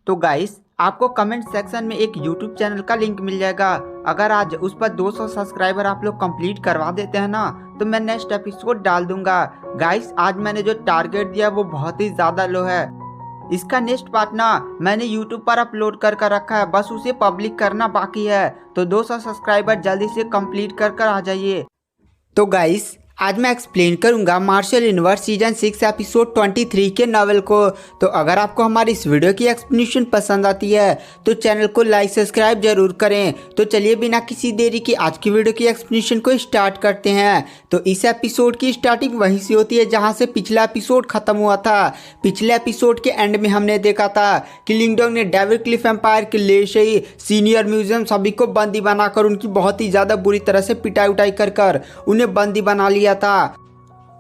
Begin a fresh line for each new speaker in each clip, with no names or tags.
तो गाइस आपको comment section में एक यूट्यूब चैनल का लिंक मिल जाएगा। अगर आज उस पर 200 सब्सक्राइबर आप लोग कंप्लीट करवा देते हैं ना तो मैं नेक्स्ट एपिसोड डाल दूंगा। गाइस आज मैंने जो टारगेट दिया वो बहुत ही ज़्यादा लो है। इसका नेक्स्ट पार्ट ना मैंने यूट्यूब पर अपलोड कर रखा है, बस उसे पब्लिक करना बाकी है। तो 200 सब्सक्राइबर जल्दी से कंप्लीट कर आ जाइए। तो गाइस आज मैं एक्सप्लेन करूंगा मार्शल यूनिवर्स सीजन 6 एपिसोड 23 के नॉवेल को। तो अगर आपको हमारी इस वीडियो की एक्सप्लेनेशन पसंद आती है तो चैनल को लाइक सब्सक्राइब जरूर करें। तो चलिए बिना किसी देरी की आज की वीडियो की एक्सप्लेनेशन को स्टार्ट करते हैं। तो इस एपिसोड की स्टार्टिंग वहीं से होती है जहां से पिछला एपिसोड खत्म हुआ था। पिछले एपिसोड के एंड में हमने देखा था कि लिंगडोंग ने डेविल क्लिफ एम्पायर के ले से ही सीनियर म्यूजियम सभी को बंदी बनाकर उनकी बहुत ही ज़्यादा बुरी तरह से पिटाई उटाई कर उन्हें बंदी बना लिया था।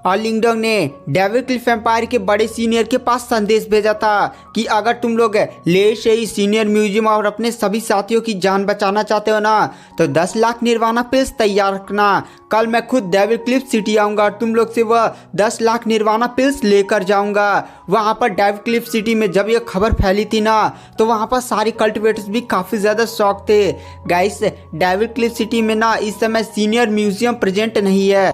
और लिंगडोंग ने डेविल क्लिफ एम्पायर के बड़े सीनियर के पास संदेश भेजा था कि अगर तुम लोग ले से ही सीनियर म्यूजियम और अपने सभी साथियों की जान बचाना चाहते हो ना तो 10 लाख निर्वाणा पिल्स तैयार रखना। कल मैं खुद डेविल क्लिफ सिटी आऊँगा और तुम लोग से वह 10 लाख निर्वाणा पिल्स लेकर जाऊँगा। वहाँ पर डेविल क्लिफ सिटी में जब यह खबर फैली थी ना तो वहाँ पर सारे कल्टिवेटर्स भी काफ़ी ज़्यादा शॉक थे। गाइस डेविल क्लिफ सिटी में ना इस समय सीनियर म्यूजियम प्रेजेंट नहीं है,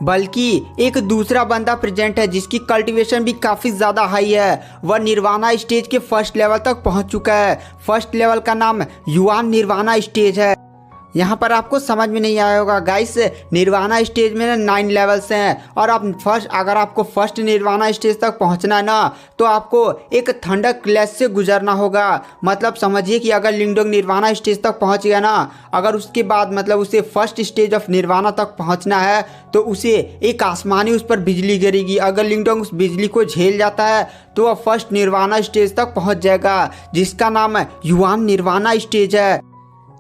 बल्कि एक दूसरा बंदा प्रेजेंट है जिसकी कल्टीवेशन भी काफ़ी ज़्यादा हाई है। वह निर्वाणा स्टेज के फर्स्ट लेवल तक पहुंच चुका है। फर्स्ट लेवल का नाम युआन निर्वाणा स्टेज है। यहाँ पर आपको समझ में नहीं आया होगा गाइस, निर्वाणा स्टेज में ना 9 लेवल्स हैं और आप अगर आपको फर्स्ट निर्वाणा स्टेज तक पहुँचना है ना तो आपको एक थंडर क्लैश से गुजरना होगा। मतलब समझिए कि अगर लिंगडोंग निर्वाणा स्टेज तक पहुँच गया ना, अगर उसके बाद मतलब उसे फर्स्ट स्टेज ऑफ निर्वाणा तक पहुँचना है तो उसे एक आसमानी उस पर बिजली गिरेगी। अगर लिंगडोंग उस बिजली को झेल जाता है तो वह फर्स्ट निर्वाणा स्टेज तक पहुँच जाएगा जिसका नाम युआन निर्वाणा स्टेज है।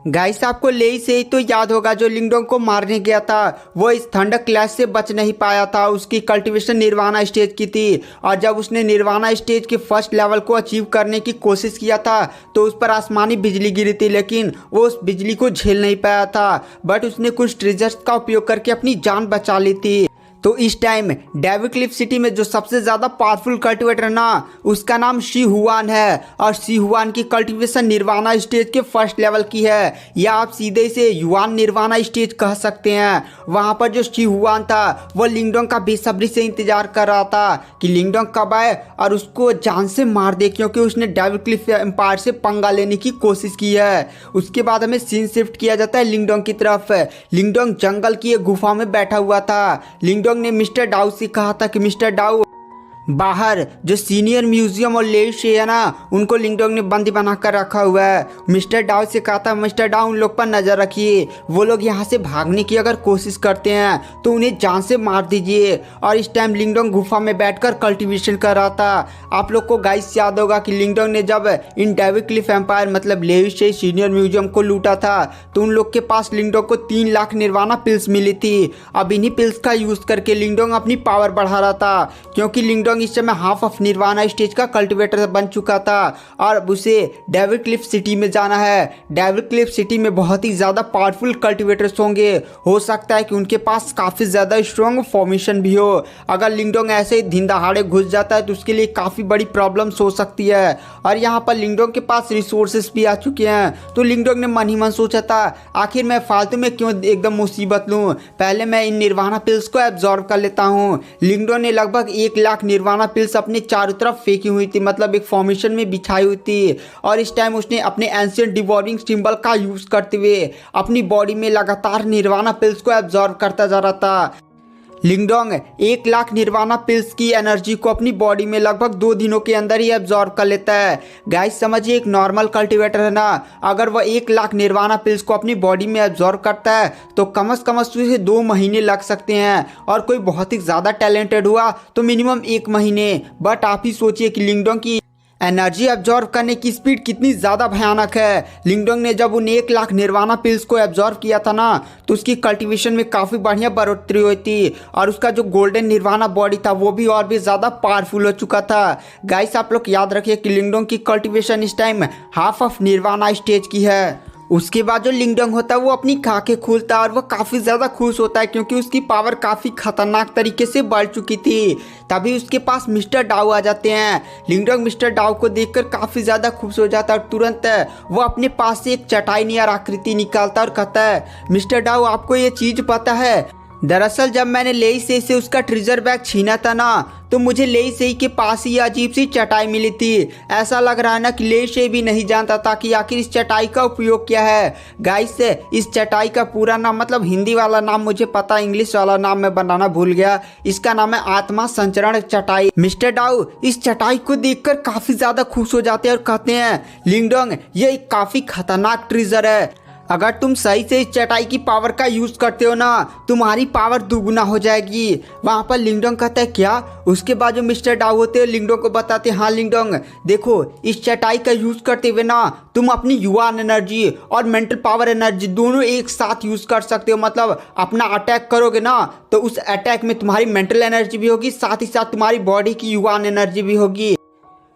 गाइस आपको ले से ही तो याद होगा जो लिंगडोंग को मारने गया था वो इस थंडर क्लैश से बच नहीं पाया था। उसकी कल्टीवेशन निर्वाणा स्टेज की थी और जब उसने निर्वाणा स्टेज के फर्स्ट लेवल को अचीव करने की कोशिश किया था तो उस पर आसमानी बिजली गिरी थी, लेकिन वो उस बिजली को झेल नहीं पाया था। बट उसने कुछ ट्रिजर्स का उपयोग करके अपनी जान बचा ली थी। तो इस टाइम डेविल क्लिफ सिटी में जो सबसे ज़्यादा पावरफुल कल्टिवेटर ना उसका नाम शी हुआन है और शी हुआन की कल्टीवेशन निर्वाणा स्टेज के फर्स्ट लेवल की है, या आप सीधे से युआन निर्वाणा स्टेज कह सकते हैं। वहाँ पर जो शी हुआन था वो लिंगडोंग का बेसब्री से इंतजार कर रहा था कि लिंगडोंग कब आए और उसको जान से मार दे, क्योंकि उसने डेविल क्लिफ एम्पायर से पंगा लेने की कोशिश की है। उसके बाद हमें सीन शिफ्ट किया जाता है लिंगडोंग की तरफ। लिंगडोंग जंगल की एक गुफा में बैठा हुआ था। लिंगडोंग ने मिस्टर डाउ से कहा था कि मिस्टर डाउ बाहर जो सीनियर म्यूजियम और ले से है ना उनको लिंगडोंग ने बंदी बनाकर रखा हुआ है। मिस्टर डाउ से कहा था मिस्टर डाउ उन लोग पर नज़र रखिए, वो लोग यहाँ से भागने की अगर कोशिश करते हैं तो उन्हें जान से मार दीजिए। और इस टाइम लिंगडोंग गुफा में बैठकर कल्टीवेशन कर रहा था। आप लोग को गाइस याद होगा कि लिंगडोंग ने जब इन डेविल क्लिफ एम्पायर मतलब ले से सीनियर म्यूजियम को लूटा था तो उन लोग के पास लिंगडोंग को 3 लाख निर्वाणा पिल्स मिली थी। अब इन्हीं पिल्स का यूज़ करके लिंगडोंग अपनी पावर बढ़ा रहा था, क्योंकि लिंगडोंग इस समय हाफ ऑफ निर्वाणा स्टेज का कल्टीवेटर बन चुका था और उसे डेविल क्लिफ सिटी में जाना है। डेविल क्लिफ सिटी में बहुत ही ज़्यादा पावरफुल कल्टीवेटर्स होंगे। हो सकता है कि उनके पास काफ़ी ज़्यादा स्ट्रॉन्ग फॉर्मेशन भी हो। अगर लिंगडोंग ऐसे ही दिन दहाड़े घुस जाता है तो उसके लिए काफ़ी बड़ी प्रॉब्लम्स हो सकती है। और यहाँ पर लिंगडोंग के पास रिसोर्सेस भी आ चुके हैं। तो लिंगडोंग ने मन ही मन सोचा था आखिर मैं फालतू में क्यों एकदम मुसीबत लूँ, पहले मैं इन निर्वाणा पिल्स को एब्जॉर्ब कर लेता हूँ। लिंगडोंग ने लगभग 1 लाख निर्वाणा पिल्स अपने चारों तरफ फेंकी हुई थी, मतलब एक फॉर्मेशन में बिछाई हुई थी। और इस टाइम उसने अपने एंशिएंट डिवॉरिंग सिंबल का यूज करते हुए अपनी बॉडी में लगातार निर्वाणा पिल्स को एब्जॉर्ब करता जा रहा था। लिंगडोंग 1 लाख निर्वाणा पिल्स की एनर्जी को अपनी बॉडी में लगभग 2 दिनों के अंदर ही एब्जॉर्ब कर लेता है। गाइस समझिए एक नॉर्मल कल्टीवेटर है ना, अगर वह 1 लाख निर्वाणा पिल्स को अपनी बॉडी में एब्जॉर्ब करता है तो कम से कम उसे 2 महीने लग सकते हैं, और कोई बहुत ही ज़्यादा टैलेंटेड हुआ तो मिनिमम 1 महीने। बट आप ही सोचिए कि लिंगडोंग की एनर्जी एब्जॉर्ब करने की स्पीड कितनी ज़्यादा भयानक है। लिंगडोंग ने जब उन 1 लाख निर्वाणा पिल्स को एब्जॉर्ब किया था ना तो उसकी कल्टीवेशन में काफ़ी बढ़िया बढ़ोतरी हुई थी और उसका जो गोल्डन निर्वाणा बॉडी था वो भी और भी ज़्यादा पावरफुल हो चुका था। गाइस आप लोग याद रखिए कि लिंगडोंग की कल्टीवेशन इस time half of nirvana stage की है। उसके बाद जो लिंगडोंग होता है वो अपनी खाके खोलता है और वो काफ़ी ज़्यादा खुश होता है क्योंकि उसकी पावर काफ़ी खतरनाक तरीके से बढ़ चुकी थी। तभी उसके पास मिस्टर डाउ आ जाते हैं। लिंगडोंग मिस्टर डाउ को देखकर काफ़ी ज़्यादा खुश हो जाता है और तुरंत वो अपने पास से एक चटाई नियर आकृति निकालता और कहता है, मिस्टर डाउ आपको ये चीज़ पता है, दरअसल जब मैंने लेई से उसका ट्रेजर बैग छीना था ना, तो मुझे लेई से के पास ही अजीब सी चटाई मिली थी। ऐसा लग रहा है ना कि लेई से भी नहीं जानता था कि आखिर इस चटाई का उपयोग क्या है। गाइस इस चटाई का पूरा नाम, मतलब हिंदी वाला नाम मुझे पता, इंग्लिश वाला नाम मैं बनाना भूल गया। इसका नाम है आत्मा संचरण चटाई। मिस्टर डाउ इस चटाई को देखकर काफी ज्यादा खुश हो जाते हैं और कहते हैं, लिंगडोंग ये एक काफी खतरनाक ट्रेजर है, अगर तुम सही से इस चटाई की पावर का यूज करते हो ना, तुम्हारी पावर दुगुना हो जाएगी। वहाँ पर लिंगडोंग कहता है क्या? उसके बाद जो मिस्टर डाउ होते हैं लिंगडोंग को बताते हैं, हाँ लिंगडोंग देखो, इस चटाई का यूज करते हुए ना तुम अपनी युवान एनर्जी और मेंटल पावर एनर्जी दोनों एक साथ यूज कर सकते हो। मतलब अपना अटैक करोगे ना तो उस अटैक में तुम्हारी मेंटल एनर्जी भी होगी, साथ ही साथ तुम्हारी बॉडी की युवान एनर्जी भी होगी।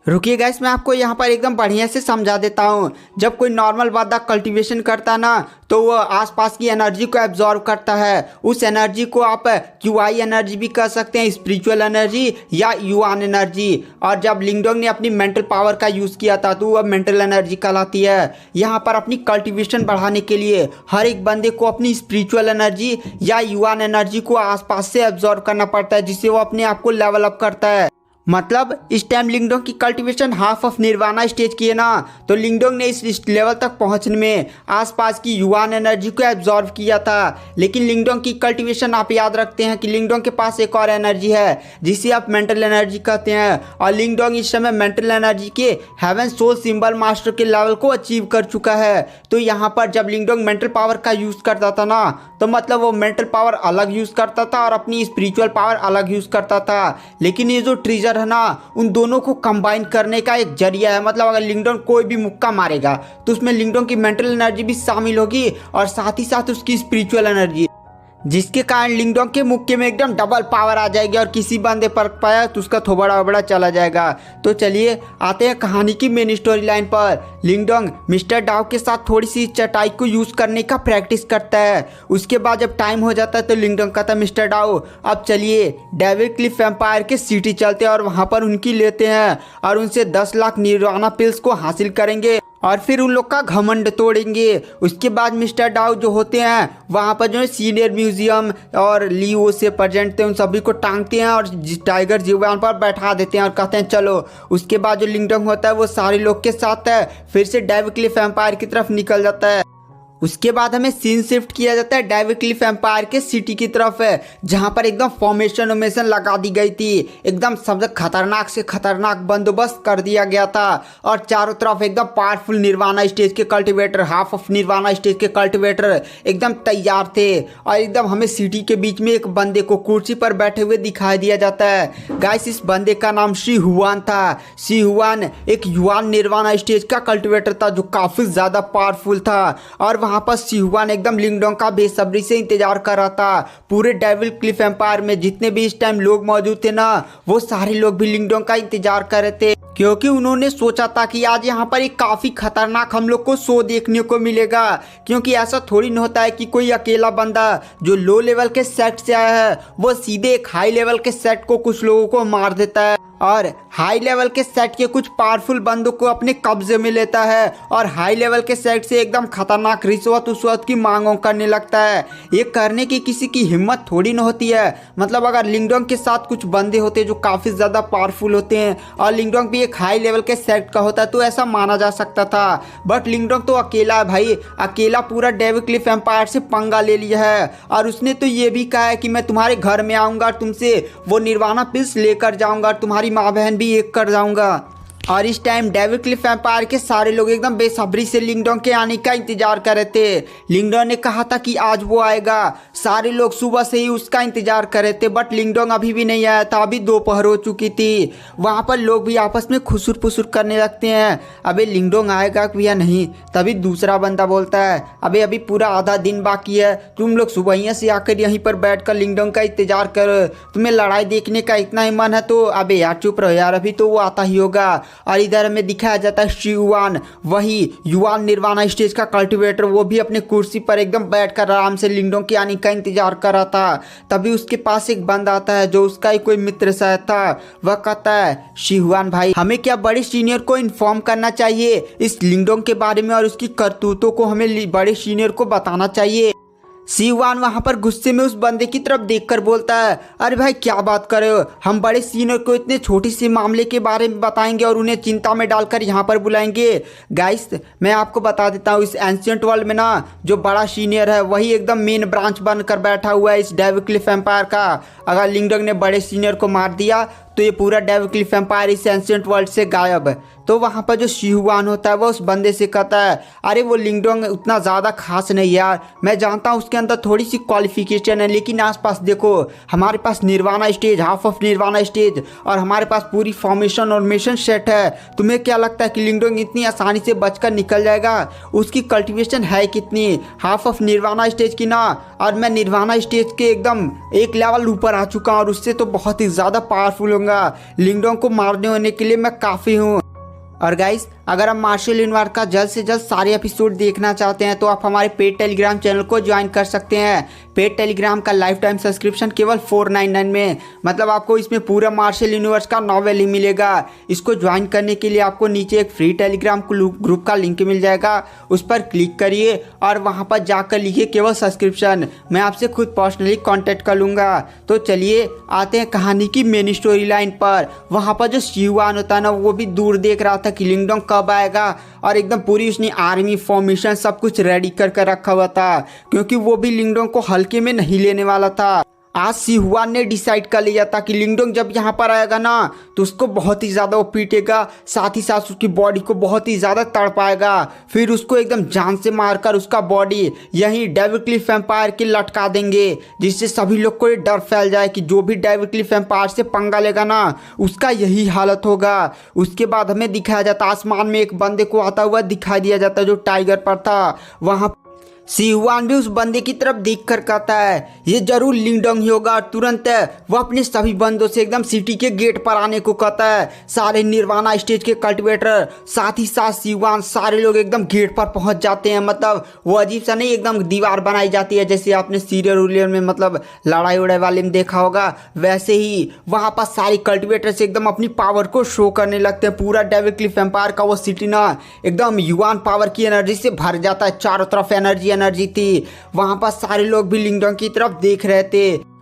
रुकिए गाइस, मैं आपको यहाँ पर एकदम बढ़िया से समझा देता हूँ। जब कोई नॉर्मल बादा कल्टीवेशन करता ना तो वो आसपास की एनर्जी को एब्जॉर्व करता है। उस एनर्जी को आप क्यूआई एनर्जी भी कह सकते हैं, स्पिरिचुअल एनर्जी या युआन एनर्जी। और जब लिंगडोंग ने अपनी मेंटल पावर का यूज़ किया था तो वह मेंटल एनर्जी कहलाती है। यहाँ पर अपनी कल्टीवेशन बढ़ाने के लिए हर एक बंदे को अपनी स्पिरिचुअल एनर्जी या युआन एनर्जी को आसपास से एब्जॉर्व करना पड़ता है, जिससे वो अपने आप को लेवल अप करता है। मतलब इस टाइम लिंगडोंग की cultivation half of nirvana stage की है ना, तो लिंगडोंग ने इस लेवल तक पहुंचने में आसपास की युवान एनर्जी को एब्जॉर्व किया था। लेकिन लिंगडोंग की कल्टीवेशन आप याद रखते हैं कि लिंगडोंग के पास एक और एनर्जी है जिसे आप मेंटल एनर्जी कहते हैं, और लिंगडोंग इस समय मेंटल एनर्जी के हेवन सोल सिंबल मास्टर के लेवल को अचीव कर चुका है। तो यहाँ पर जब लिंगडोंग मेंटल पावर का यूज़ करता था ना, तो मतलब वो मेंटल पावर अलग यूज़ करता था और अपनी स्पिरिचुअल पावर अलग यूज़ करता था। लेकिन ये जो ट्रेजर है ना, उन दोनों को कंबाइन करने का एक जरिया है। मतलब अगर लिंगडोंग कोई भी मुक्का मारेगा तो उसमें लिंगडोंग की मेंटल एनर्जी भी शामिल होगी और साथ ही साथ उसकी स्पिरिचुअल एनर्जी, जिसके कारण लिंगडोंग के मुक्के में एकदम डबल पावर आ जाएगी और किसी बंदे पर पाया तो उसका थोबड़ा वबड़ा चला जाएगा। तो चलिए आते हैं कहानी की मेन स्टोरी लाइन पर। लिंगडोंग मिस्टर डाउ के साथ थोड़ी सी चटाई को यूज़ करने का प्रैक्टिस करता है। उसके बाद जब टाइम हो जाता है तो लिंगडोंग कहता है, मिस्टर डाउ अब चलिए डेविल क्लिफ एम्पायर के सिटी चलते हैं और वहाँ पर उनकी लेते हैं और उनसे 10 लाख निर्वाणा पिल्स को हासिल करेंगे और फिर उन लोग का घमंड तोड़ेंगे। उसके बाद मिस्टर डाउ जो होते हैं वहाँ पर जो है सीनियर म्यूजियम और लियो से प्रेजेंट थे उन सभी को टांगते हैं और टाइगर जीवान पर बैठा देते हैं और कहते हैं चलो। उसके बाद जो लिंगडोंग होता है वो सारे लोग के साथ है फिर से डेविल क्लिफ एम्पायर की तरफ निकल जाता है। उसके बाद हमें सीन शिफ्ट किया जाता है डेविल क्लिफ एम्पायर के सिटी की तरफ है, जहाँ पर एकदम फॉर्मेशन लगा दी गई थी। एकदम सबसे खतरनाक से खतरनाक बंदोबस्त कर दिया गया था और चारों तरफ एकदम पावरफुल निर्वाणा स्टेज के cultivator, half of nirvana stage के कल्टीवेटर एकदम तैयार थे। और एकदम हमें सिटी के बीच में एक बंदे को कुर्सी पर बैठे हुए दिखाई दिया जाता है। गाइस इस बंदे का नाम शी हुआन था। शी हुआन एक युआन निर्वाणा स्टेज का कल्टीवेटर था जो काफ़ी ज़्यादा पावरफुल था और वहाँ पर शी हुआन एकदम लिंगडोंग का बेसब्री से इंतजार कर रहा था। पूरे डेविल क्लिफ एम्पायर में जितने भी इस टाइम लोग मौजूद थे ना, वो सारे लोग भी लिंगडोंग का इंतजार कर रहे थे, क्योंकि उन्होंने सोचा था कि आज यहाँ पर एक काफ़ी खतरनाक हम लोग को शो देखने को मिलेगा। क्योंकि ऐसा थोड़ी न होता है कि कोई अकेला बंदा जो लो लेवल के सेट से आया है वो सीधे एक हाई लेवल के सेट को कुछ लोगों को मार देता है और हाई लेवल के सेट के कुछ पावरफुल बंदों को अपने कब्जे में लेता है और हाई लेवल के सेट से एकदम खतरनाक रिश्वत उश्वत की मांगों करने लगता है। ये करने की किसी की हिम्मत थोड़ी न होती है। मतलब अगर लिंगडोंग के साथ कुछ बंदे होते जो काफ़ी ज़्यादा पावरफुल होते हैं और लिंगडोंग भी एक हाई लेवल के सेट का होता तो ऐसा माना जा सकता था। बट लिंगडोंग तो अकेला है भाई, अकेला पूरा डेविल क्लिफ एम्पायर से पंगा ले लिया है और उसने तो ये भी कहा है कि मैं तुम्हारे घर में आऊँगा, तुमसे वो निर्वाणा पिल्स लेकर जाऊँगा, तुम्हारी माँ बहन भी एक कर जाऊंगा। और इस टाइम डेविल क्लिफ एम्पायर के सारे लोग एकदम बेसब्री से लिंगडोंग के आने का इंतजार कर रहे थे। लिंगडोंग ने कहा था कि आज वो आएगा, सारे लोग सुबह से ही उसका इंतजार कर रहे थे, बट लिंगडोंग अभी भी नहीं आया था। अभी दोपहर हो चुकी थी। वहाँ पर लोग भी आपस में खुसुर पुसुर करने लगते हैं, अबे लिंगडोंग आएगा या नहीं। तभी दूसरा बंदा बोलता है, अबे अभी पूरा आधा दिन बाकी है, तुम लोग सुबह से आकर यहीं पर बैठ कर लिंगडोंग का इंतजार करो। तुम्हें लड़ाई देखने का इतना ही मन है तो अबे यार चुप रहो यार, अभी तो वो आता ही होगा। और इधर हमें दिखाया जाता है शिवान, वही युवान निर्वाणा स्टेज का कल्टिवेटर, वो भी अपने कुर्सी पर एकदम बैठकर आराम से लिंगडोंग के आने का इंतजार कर रहा था। तभी उसके पास एक बंदा आता है जो उसका ही कोई मित्र शायद था। वह कहता है, शिवान भाई, हमें क्या बड़े सीनियर को इन्फॉर्म करना चाहिए इस लिंगडोंग के बारे में और उसकी करतूतों को हमें बड़े सीनियर को बताना चाहिए। शिवान वहां पर गुस्से में उस बंदे की तरफ देखकर बोलता है, अरे भाई क्या बात कर रहे हो, हम बड़े सीनियर को इतने छोटी सी मामले के बारे में बताएंगे और उन्हें चिंता में डालकर यहाँ पर बुलाएंगे। गाइस मैं आपको बता देता हूँ, इस एंशिएंट वर्ल्ड में ना जो बड़ा सीनियर है वही एकदम मेन ब्रांच बनकर बैठा हुआ है इस डेविक्लिफ एम्पायर का। अगर लिंगडोंग ने बड़े सीनियर को मार दिया तो ये पूरा डेविक्लिफ एम्पायर इस एंशिएंट वर्ल्ड से गायब है। तो वहाँ पर जो शिहुआन होता है वो उस बंदे से कहता है, अरे वो लिंगडोंग उतना ज़्यादा खास नहीं यार, मैं जानता हूँ उसके अंदर थोड़ी सी क्वालिफिकेशन है, लेकिन आसपास देखो हमारे पास nirvana stage, half of nirvana stage और हमारे पास पूरी फॉर्मेशन और मिशन सेट है। तुम्हें क्या लगता है कि लिंगडोंग इतनी आसानी से बचकर निकल जाएगा? उसकी कल्टिवेशन है कितनी, हाफ ऑफ निर्वाणा स्टेज की ना, और मैं निर्वाणा स्टेज के एकदम एक लेवल ऊपर आ चुका हूँ और उससे तो बहुत ही ज़्यादा पावरफुल होगा। लिंगडोंग को मारने होने के लिए मैं काफ़ी हूँ। और गाइस अगर आप मार्शल यूनिवर्स का जल्द से जल्द सारे एपिसोड देखना चाहते हैं तो आप हमारे पेड टेलीग्राम चैनल को ज्वाइन कर सकते हैं। पेड टेलीग्राम का लाइफ टाइम सब्सक्रिप्शन केवल 499 में, मतलब आपको इसमें पूरा मार्शल यूनिवर्स का नॉवेल ही मिलेगा। इसको ज्वाइन करने के लिए आपको नीचे एक फ्री टेलीग्राम ग्रुप का लिंक मिल जाएगा, उस पर क्लिक करिए और वहाँ पर जाकर लिखिए केवल सब्सक्रिप्शन, मैं आपसे खुद पर्सनली कॉन्टेक्ट कर लूँगा। तो चलिए आते हैं कहानी की मेन स्टोरी लाइन पर। वहाँ पर जो शिवान होता है ना वो भी दूर देख रहा था कि लिंगडोंग कब आएगा और एकदम पूरी उसने आर्मी फॉर्मेशन सब कुछ रेडी कर रखा हुआ था, क्योंकि वो भी लिंगडोंग को हल्के में नहीं लेने वाला था। आज शिहुआन ने डिसाइड कर लिया था कि लिंगडोंग जब यहाँ पर आएगा ना तो उसको बहुत ही ज़्यादा वो पीटेगा, साथ ही साथ उसकी बॉडी को बहुत ही ज़्यादा तड़पाएगा, फिर उसको एकदम जान से मारकर उसका बॉडी यहीं डेविक्लिफ एम्पायर के लटका देंगे, जिससे सभी लोग को ये डर फैल जाए कि जो भी डेविक्लिफ एम्पायर से पंगा लेगा ना उसका यही हालत होगा। उसके बाद हमें दिखाया जाता आसमान में एक बंदे को आता हुआ दिखाई दिया जाता जो टाइगर पर था। वहाँ शिहुआन भी उस बंदे की तरफ देखकर कहता है, ये जरूर लिंगडोंग ही होगा, और तुरंत वो अपने सभी बंदों से एकदम सिटी के गेट पर आने को कहता है। सारे निर्वाणा स्टेज के कल्टिवेटर साथ ही साथ शिहुआन सारे लोग एकदम गेट पर पहुंच जाते हैं। मतलब वो अजीब सा नहीं, एकदम दीवार बनाई जाती है जैसे आपने सीरियल उरियल में मतलब लड़ाई उड़ाई वाले में देखा होगा, वैसे ही वहाँ पर सारे कल्टिवेटर से एकदम अपनी पावर को शो करने लगते हैं। पूरा डेविक्लिफ एम्पायर का वो सिटी ना एकदम युवान पावर की एनर्जी से भर जाता है, चारों तरफ एनर्जी थी। वहां पर सारे लोग भी लिंगडोंग की तरफ देख रहे थे।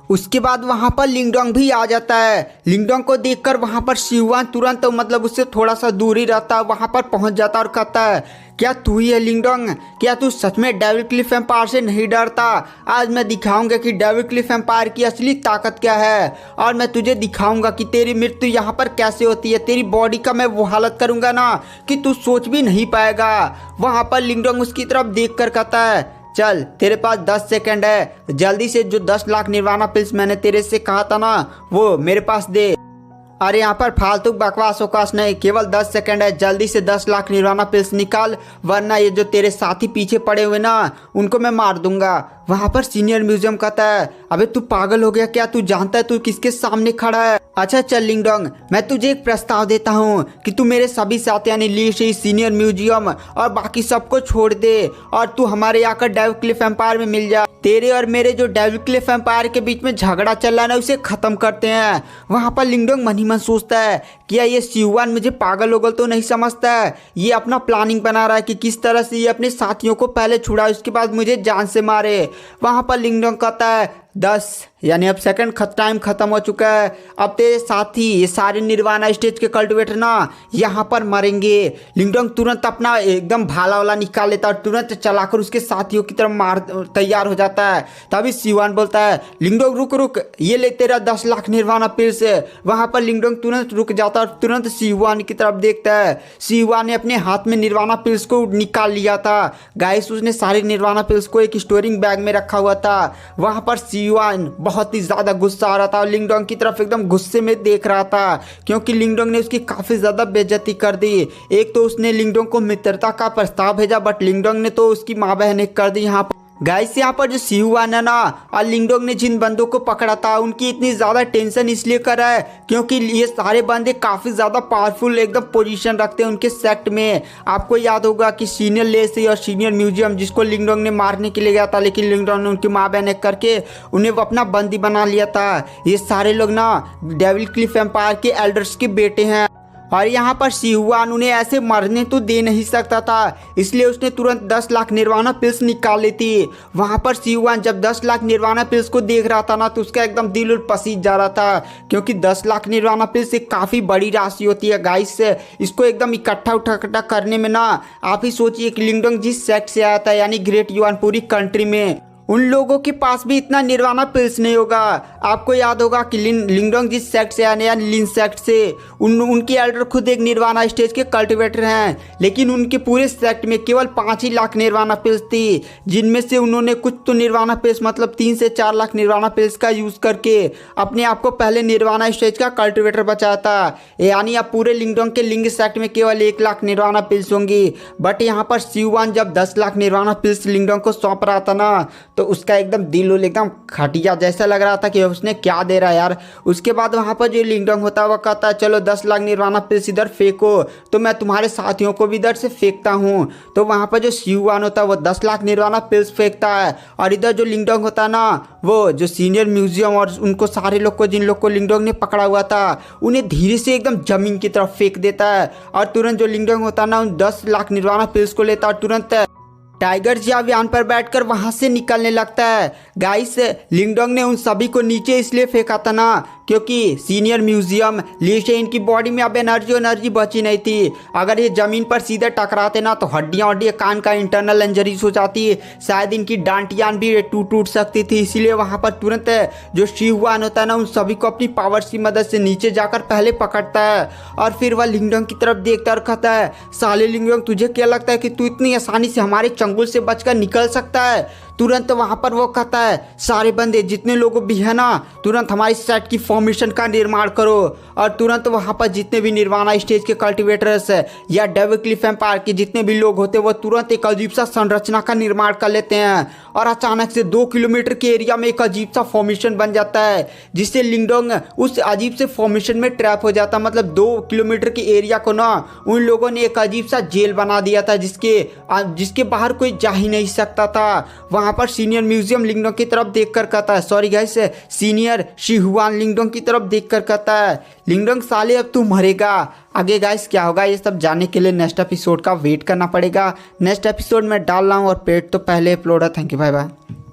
उसके बाद वहां पर लिंगडोंग भी आ जाता है। लिंगडोंग को देखकर वहां पर शिहुआन तुरंत मतलब उससे थोड़ा सा दूर ही रहता, वहां पर पहुंच जाता और कहता है, क्या तू ही है लिंगडोंग? क्या तू सच में डेविक्लिफ एम्पायर से नहीं डरता? आज मैं दिखाऊंगा कि डेविक्लिफ एम्पायर की असली ताकत क्या है, और मैं तुझे दिखाऊंगा कि तेरी मृत्यु यहाँ पर कैसे होती है। तेरी बॉडी का मैं वो हालत करूंगा ना कि तू सोच भी नहीं पाएगा। वहां पर लिंगडोंग उसकी तरफ देख कर कहता है, चल तेरे पास 10 सेकंड है, जल्दी से जो 10 लाख निर्वाणा पिल्स मैंने तेरे से कहा था ना वो मेरे पास दे। अरे यहाँ पर फालतू बकवास वकास नहीं, केवल 10 सेकंड है, जल्दी से 10 लाख निर्वाणा पिल्स निकाल, वरना ये जो तेरे साथी पीछे पड़े हुए ना उनको मैं मार दूंगा। वहाँ पर सीनियर म्यूजियम कहता है, अबे तू पागल हो गया क्या? तू जानता है तू किसके सामने खड़ा है? अच्छा चल लिंगडोंग, मैं तुझे एक प्रस्ताव देता हूँ कि तू मेरे सभी साथी यानी ली, सीनियर म्यूजियम और बाकी सबको छोड़ दे और तू हमारे आकर डेविक्लिफ एम्पायर में मिल जा। तेरे और मेरे जो डेविक्लिफ एम्पायर के बीच में झगड़ा चल रहा है ना उसे खत्म करते हैं। वहाँ पर लिंगडोंग मन ही मन सोचता है, क्या ये शिहुआन मुझे पागल होगल तो नहीं समझता है? ये अपना प्लानिंग बना रहा है कि किस तरह से ये अपने साथियों को पहले छुड़ाए उसके बाद मुझे जान से मारे। वहाँ पर लिंगडोंग कहता है, 10 यानी अब सेकंड टाइम खत्म हो चुका है, अब तेरे साथी ये सारे निर्वाणा स्टेज के कल्टिवेटर ना यहाँ पर मरेंगे। लिंगडोंग तुरंत अपना एकदम भाला वाला निकाल लेता है और तुरंत चलाकर उसके साथियों की तरफ मार तैयार हो जाता है। तभी शिहुआन बोलता है, लिंगडोंग रुक रुक, ये ले तेरा 10 लाख निर्वाणा पिल्स। वहाँ पर लिंगडोंग तुरंत रुक जाता है और तुरंत शिहुआन की तरफ देखता है। शिहुआन ने अपने हाथ में निर्वाणा पिल्स को निकाल लिया था। गाइस उसने सारे निर्वाणा पिल्स को एक स्टोरिंग बैग में रखा हुआ था। वहाँ पर शिहुआन बहुत ही ज़्यादा गुस्सा आ रहा था और लिंगडोंग की तरफ एकदम गुस्से में देख रहा था, क्योंकि लिंगडोंग ने उसकी काफ़ी ज़्यादा बेइज्जती कर दी। एक तो उसने लिंगडोंग को मित्रता का प्रस्ताव भेजा, बट लिंगडोंग ने तो उसकी माँ बहन कर दी यहाँ पर। गाइस यहाँ पर जो सिहुआन है ना और लिंगडोंग ने जिन बंदों को पकड़ा था उनकी इतनी ज़्यादा टेंशन इसलिए करा है क्योंकि ये सारे बंदे काफ़ी ज़्यादा पावरफुल एकदम पोजीशन रखते हैं उनके सेक्ट में। आपको याद होगा कि सीनियर लेसी और सीनियर म्यूजियम जिसको लिंगडोंग ने मारने के लिए गया था, लेकिन लिंगडोंग ने उनकी माँ बहन करके उन्हें वो अपना बंदी बना लिया था। ये सारे लोग ना डेविल क्लिफ एम्पायर के एल्डर्स के बेटे हैं और यहाँ पर सिहुआन उन्हें ऐसे मरने तो दे नहीं सकता था, इसलिए उसने तुरंत 10 लाख निर्वाणा पिल्स निकाल ली थी। वहाँ पर सिहुआन जब 10 लाख निर्वाणा पिल्स को देख रहा था ना तो उसका एकदम दिल उल पसीज जा रहा था, क्योंकि 10 लाख निर्वाणा पिल्स एक काफ़ी बड़ी राशि होती है गाइस। इसको एकदम इकट्ठा करने में ना आप ही सोचिए कि लिंगडोंग जिस सेक्ट से आया था यानी ग्रेट युआन पूरी कंट्री में उन लोगों के पास भी इतना निर्वाणा पिल्स नहीं होगा। आपको याद होगा कि लिंगडोंग जिस सेक्ट से आने यानी लिन सेक्ट से उनके एल्डर खुद एक निर्वाणा स्टेज के कल्टिवेटर हैं, लेकिन उनके पूरे सेक्ट में केवल 5 ही लाख निर्वाणा पिल्स थी, जिनमें से उन्होंने कुछ तो निर्वाणा पिल्स मतलब 3 से 4 लाख निर्वाणा पिल्स का यूज़ करके अपने आप को पहले निर्वाणा स्टेज का कल्टिवेटर बचाया था। यानी अब पूरे लिंगडोंग के लिंग सेक्ट में केवल 1 लाख निर्वाणा पिल्स होंगी। बट यहाँ पर सिहुआन जब 10 लाख निर्वाणा पिल्स लिंगडोंग को सौंप रहा था ना तो उसका एकदम दिल एकदम खटिया जैसा लग रहा था कि उसने क्या दे रहा है यार। उसके बाद वहाँ पर जो लिंगडोंग होता है वो कहता है चलो 10 लाख निर्वाणा पिल्स इधर फेंको तो मैं तुम्हारे साथियों को भी इधर से फेंकता हूँ। तो वहाँ पर जो सिहुआन होता है वो 10 लाख निर्वाणा पिल्स फेंकता है और इधर जो लिंगडोंग होता है ना वो जो सीनियर म्यूजियम और उनको सारे लोग को जिन लोग को लिंगडोंग ने पकड़ा हुआ था उन्हें धीरे से एकदम जमीन की तरफ फेंक देता है और तुरंत जो लिंगडोंग होता है ना उन 10 लाख निर्वाणा पिल्स को लेता है और तुरंत टाइगर जियावियान पर बैठकर वहां से निकलने लगता है। गाइस लिंगडोंग ने उन सभी को नीचे इसलिए फेंका था ना क्योंकि सीनियर म्यूजियम लीशे इनकी बॉडी में अब एनर्जी बची नहीं थी। अगर ये ज़मीन पर सीधे टकराते ना तो हड्डियाँ कान का इंटरनल इंजरीज हो जाती, शायद इनकी डांटियान भी टूट सकती थी। इसीलिए वहाँ पर तुरंत जो सिहुआन होता है ना उन सभी को अपनी पावर्स की मदद से नीचे जाकर पहले पकड़ता है और फिर वह लिंगडोंग की तरफ देखता और कहता है साले लिंगडोंग तुझे क्या लगता है कि तू इतनी आसानी से हमारे चंगुल से बचकर निकल सकता है। तुरंत वहां पर वो कहता है सारे बंदे जितने लोग भी है ना तुरंत हमारी सेट की फॉर्मेशन का निर्माण करो और तुरंत वहां पर जितने भी निर्वाणा स्टेज के कल्टिवेटर्स या डेविल क्लिफ एम्पायर के जितने भी लोग होते हैं वो तुरंत एक अजीब सा संरचना का निर्माण कर लेते हैं और अचानक से 2 किलोमीटर के एरिया में एक अजीब सा फॉर्मेशन बन जाता है, जिससे लिंगडोंग उस अजीब से फॉर्मेशन में ट्रैप हो जाता है। मतलब 2 किलोमीटर के एरिया को ना उन लोगों ने एक अजीब सा जेल बना दिया था जिसके बाहर कोई जा ही नहीं सकता था। वहाँ पर सीनियर म्यूजियम लिंगडोंग की तरफ देखकर कहता है सॉरी गाइस सीनियर सिहुआन लिंगडोंग की तरफ देखकर कहता है लिंगडोंग साले अब तू मरेगा। आगे गाइस क्या होगा ये सब जानने के लिए नेक्स्ट एपिसोड का वेट करना पड़ेगा। नेक्स्ट एपिसोड में डाल रहा हूँ और पेट तो पहले अपलोड है। Thank you, bye bye.